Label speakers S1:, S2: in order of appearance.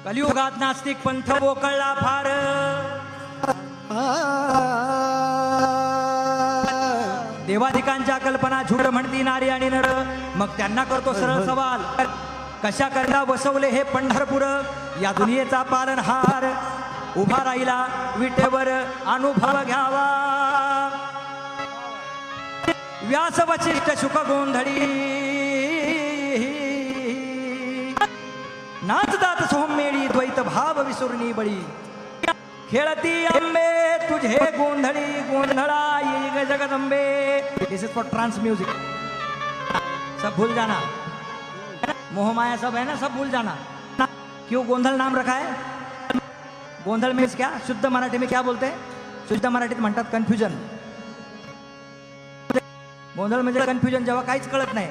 S1: कलियुगात नास्तिक पंथ बोकळला फार, देवाधिकांच्या कल्पना झुड म्हणती नारी आणि नर. मग त्यांना करतो सरळ सवाल, कशा करता बसवले हे पंढरपूर, या दुनियेचा पालनहार. उभा राहिला विटेवर अनुभव घ्यावा, व्यास वशिष्ठ शुक गोंधळी. नाचतात सोमेळी द्वैत भाव विसुरणी बळी. खेळती अंबे तुझे गोंधळी, गोंधळा येई ग जगदंबे. दिस इज फॉर ट्रांस म्यूजिक. सब भूल जाना, मोह माया सब है ना, सब भूल जाना. क्यों गोंधल नाम रखा है? गोंधल मीन्स क्या? शुद्ध मराठी में क्या बोलते हैं? शुद्ध मराठीत म्हणतात कन्फ्युजन. गोंधळ म्हणजे कन्फ्युजन, जेव्हा काहीच कळत नाही.